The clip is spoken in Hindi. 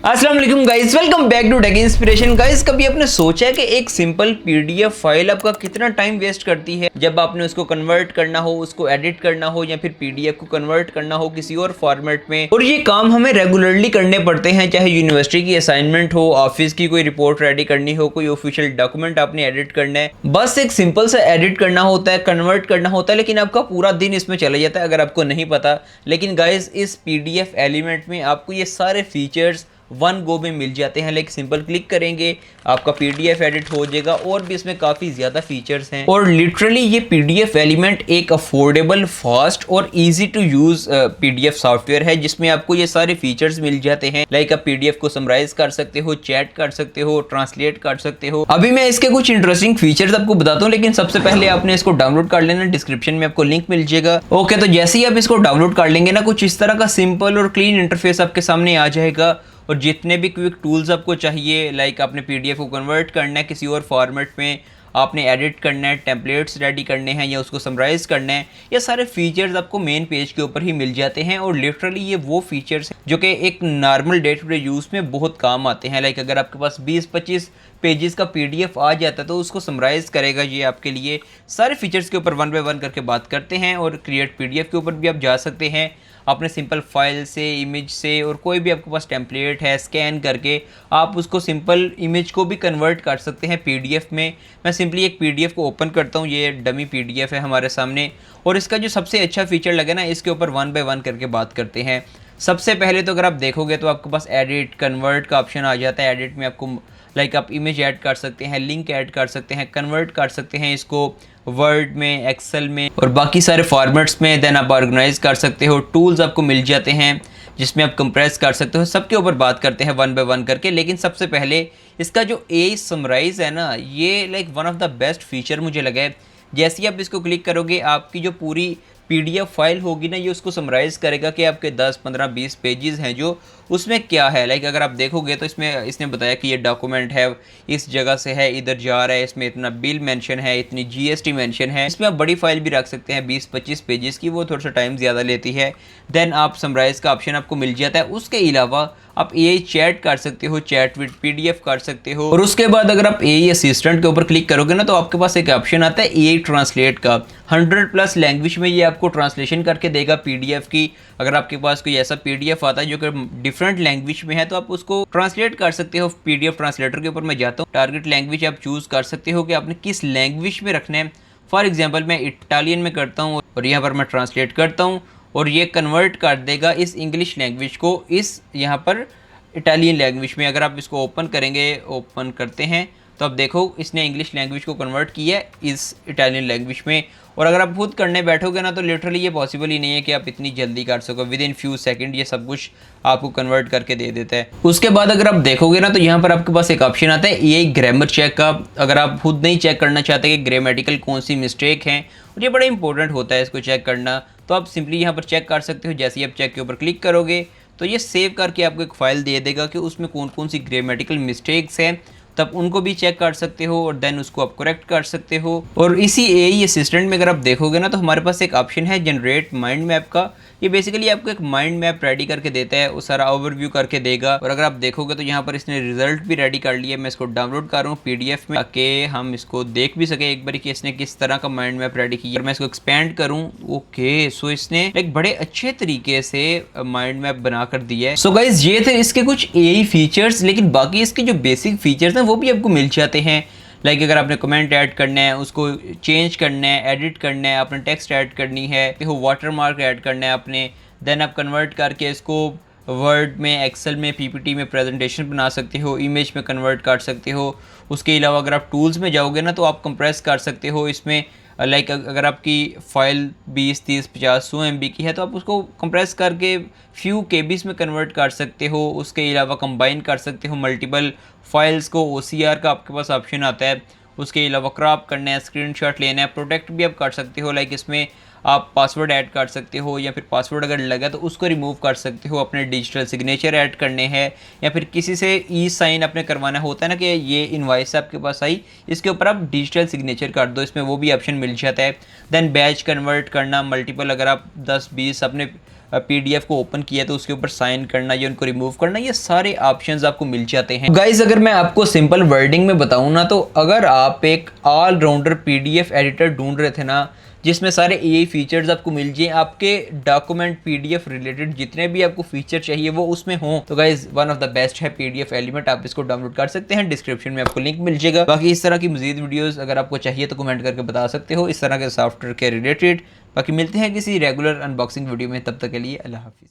अस्सलाम वालेकुम guys, welcome back to tech inspiration. Guys, कभी आपने सोचा है कि एक सिंपल पीडीएफ फाइल आपका कितना टाइम वेस्ट करती है जब आपने उसको कन्वर्ट करना हो, उसको एडिट करना हो या फिर पीडीएफ को कन्वर्ट करना हो किसी और फॉर्मेट में। और ये काम हमें रेगुलरली करने पड़ते हैं, चाहे यूनिवर्सिटी की असाइनमेंट हो, ऑफिस की कोई रिपोर्ट रेडी करनी हो, कोई ऑफिशियल डॉक्यूमेंट आपने एडिट करना है। बस एक सिंपल सा एडिट करना होता है, कन्वर्ट करना होता है, लेकिन आपका पूरा दिन इसमें चला जाता है अगर आपको नहीं पता। लेकिन गाइस, इस पीडीएफ एलिमेंट में आपको ये सारे फीचर्स वन गो में मिल जाते हैं। लाइक सिंपल क्लिक करेंगे, आपका पीडीएफ एडिट हो जाएगा। और भी इसमें काफ़ी ज़्यादा फीचर्स हैं और लिटरली ये पीडीएफ एलिमेंट एक अफोर्डेबल, फास्ट और easy to use PDF software है जिसमें आपको ये सारे फीचर्स मिल जाते हैं। लाइक आप पीडीएफ को समराइज कर सकते हो, चैट कर सकते हो, ट्रांसलेट कर सकते हो। अभी मैं इसके कुछ इंटरेस्टिंग फीचर्स आपको बताता हूँ, लेकिन सबसे पहले आपने इसको डाउनलोड कर लेना। डिस्क्रिप्शन में आपको लिंक मिल जाएगा। ओके, तो जैसे ही आप इसको डाउनलोड कर लेंगे ना, कुछ इस तरह का सिंपल और क्लीन इंटरफेस आपके सामने आ जाएगा। और जितने भी क्विक टूल्स आपको चाहिए, लाइक आपने पीडीएफ को कन्वर्ट करना है किसी और फॉर्मेट में, आपने एडिट करना है, टेम्पलेट्स रेडी करने हैं या उसको समराइज़ करना है, ये सारे फीचर्स आपको मेन पेज के ऊपर ही मिल जाते हैं। और लिटरली ये वो फीचर्स हैं जो कि एक normal day to day use में बहुत काम आते हैं। लाइक अगर आपके पास 20-25 पेजेस का पीडीएफ आ जाता है तो उसको समराइज़ करेगा ये आपके लिए। सारे फीचर्स के ऊपर वन बाय वन करके बात करते हैं। और क्रिएट पीडीएफ के ऊपर भी आप जा सकते हैं अपने सिंपल फाइल से, इमेज से, और कोई भी आपके पास टेम्पलेट है स्कैन करके आप उसको सिंपल इमेज को भी कन्वर्ट कर सकते हैं पीडीएफ में। मैं सिंपली एक पीडीएफ को ओपन करता हूँ, ये डमी पीडीएफ है हमारे सामने। और इसका जो सबसे अच्छा फीचर लगे ना, इसके ऊपर वन बाय वन करके बात करते हैं। सबसे पहले तो अगर आप देखोगे तो आपके पास एडिट कन्वर्ट का ऑप्शन आ जाता है। एडिट में आपको लाइक आप इमेज ऐड कर सकते हैं, लिंक ऐड कर सकते हैं, कन्वर्ट कर सकते हैं इसको वर्ड में, एक्सेल में और बाकी सारे फॉर्मेट्स में। देन आप ऑर्गेनाइज कर सकते हो। टूल्स आपको मिल जाते हैं जिसमें आप कंप्रेस कर सकते हो। सबके ऊपर बात करते हैं वन बाय वन करके। लेकिन सबसे पहले इसका जो ए समराइज है ना, ये like one of the best feature मुझे लगा है। जैसे ही आप इसको क्लिक करोगे, आपकी जो पूरी पीडीएफ फाइल होगी ना, ये उसको समराइज़ करेगा कि आपके 10, 15, 20 पेजेस हैं जो उसमें क्या है। लाइक अगर आप देखोगे तो इसमें इसने बताया कि ये डॉक्यूमेंट है, इस जगह से है, इधर जा रहा है, इसमें इतना बिल मेंशन है, इतनी जीएसटी मेंशन है। इसमें आप बड़ी फाइल भी रख सकते हैं 20-25 पेजेस की, वो थोड़ा सा टाइम ज़्यादा लेती है। देन आप समराइज़ का ऑप्शन आपको मिल जाता है। उसके अलावा आप एआई चैट कर सकते हो, चैट विद पीडीएफ कर सकते हो। और उसके बाद अगर आप एआई असिस्टेंट के ऊपर क्लिक करोगे ना, तो आपके पास एक ऑप्शन आता है एआई ट्रांसलेट का। 100+ लैंग्वेज में ये आपको ट्रांसलेशन करके देगा पीडीएफ की। अगर आपके पास कोई ऐसा पीडीएफ आता है जो कि डिफरेंट लैंग्वेज में है, तो आप उसको ट्रांसलेट कर सकते हो। पीडीएफ ट्रांसलेटर के ऊपर मैं जाता हूँ, टारगेट लैंग्वेज आप चूज़ कर सकते हो कि आपने किस लैंग्वेज में रखना है। फॉर एग्जाम्पल मैं इटालियन में करता हूँ और यहाँ पर मैं ट्रांसलेट करता हूँ और ये कन्वर्ट कर देगा इस इंग्लिश लैंग्वेज को इस यहाँ पर इटालियन लैंग्वेज में। अगर आप इसको ओपन करेंगे, ओपन करते हैं, तो आप देखो इसने इंग्लिश लैंग्वेज को कन्वर्ट किया है इस इटालियन लैंग्वेज में। और अगर आप खुद करने बैठोगे ना, तो लिटरली ये पॉसिबल ही नहीं है कि आप इतनी जल्दी कर सको। विद इन फ्यू सेकंड ये सब कुछ आपको कन्वर्ट करके दे देता है। उसके बाद अगर आप देखोगे ना, तो यहाँ पर आपके पास एक ऑप्शन आता है ये ग्रामर चेक का। अगर आप खुद नहीं चेक करना चाहते कि ग्रामेटिकल कौन सी मिस्टेक हैं, और ये बड़ा इंपॉर्टेंट होता है इसको चेक करना, तो आप सिंपली यहाँ पर चेक कर सकते हो। जैसे ही आप चेक के ऊपर क्लिक करोगे तो ये सेव करके आपको एक फ़ाइल दे देगा कि उसमें कौन कौन सी ग्रामेटिकल मिस्टेक्स हैं, तब उनको भी चेक कर सकते हो और देन उसको आप करेक्ट कर सकते हो। और इसी एआई असिस्टेंट में अगर आप देखोगे ना, तो हमारे पास एक ऑप्शन है जनरेट माइंड मैप का। ये बेसिकली आपको एक माइंड मैप रेडी करके देता है, वो सारा ओवरव्यू करके देगा। और अगर आप देखोगे तो यहाँ पर इसने रिजल्ट भी रेडी कर लिया। मैं इसको डाउनलोड कर रहा हूँ पीडीएफ में, ताकि हम इसको देख भी सके एक बार कि इसने किस तरह का माइंड मैप रेडी किया। मैं इसको एक्सपेंड करूँ, ओके, सो इसने एक बड़े अच्छे तरीके से माइंड मैप बना कर दिया है। सो गाइज, ये थे इसके कुछ एआई फीचर्स। लेकिन बाकी इसके जो बेसिक फीचर्स हैं वो भी आपको मिल जाते हैं। लाइक अगर आपने कमेंट ऐड करना है, उसको चेंज करना है, एडिट करना है, आपने टेक्स्ट ऐड करनी है, तो वाटर मार्क ऐड करना है आपने, देन आप कन्वर्ट करके इसको वर्ड में, एक्सेल में, पीपीटी में प्रेजेंटेशन बना सकते हो, इमेज में कन्वर्ट कर सकते हो। उसके अलावा अगर आप टूल्स में जाओगे ना, तो आप कंप्रेस कर सकते हो इसमें। लाइक अगर आपकी फ़ाइल 20, 30, 50, 100 MB की है, तो आप उसको कंप्रेस करके फ्यू केबीज़ में कन्वर्ट कर सकते हो। उसके अलावा कंबाइन कर सकते हो मल्टीपल फाइल्स को। OCR का आपके पास ऑप्शन आता है। उसके अलावा क्रॉप करना है, स्क्रीनशॉट लेना है, प्रोटेक्ट भी आप कर सकते हो। लाइक इसमें आप पासवर्ड ऐड कर सकते हो, या फिर पासवर्ड अगर लगा तो उसको रिमूव कर सकते हो। अपने डिजिटल सिग्नेचर ऐड करने हैं, या फिर किसी से ई साइन अपने करवाना होता है ना कि ये इनवॉइस आपके पास आई, इसके ऊपर आप डिजिटल सिग्नेचर कर दो, इसमें वो भी ऑप्शन मिल जाता है। देन बैच कन्वर्ट करना, मल्टीपल अगर आप 10-20 अपने पीडीएफ को ओपन किया तो उसके ऊपर साइन करना या उनको रिमूव करना, ये सारे ऑप्शंस आपको मिल जाते हैं। गाइस अगर मैं आपको सिंपल वर्डिंग में बताऊं ना, तो अगर आप एक ऑलराउंडर पीडीएफ एडिटर ढूंढ रहे थे ना जिसमें सारे एआई फीचर्स आपको मिल जाए, आपके डॉक्यूमेंट पीडीएफ रिलेटेड जितने भी आपको फीचर चाहिए वो उसमें हो, तो guys one of the best है पीडीएफ एलिमेंट। आप इसको डाउनलोड कर सकते हैं, डिस्क्रिप्शन में आपको लिंक मिल जाएगा। बाकी इस तरह की मजीद वीडियोस अगर आपको चाहिए तो कमेंट करके बता सकते हो इस तरह के सॉफ्टवेयर के रिलेटेड। बाकी मिलते हैं किसी रेगुलर अनबॉक्सिंग वीडियो में, तब तक के लिए अल्लाह हाफिज़।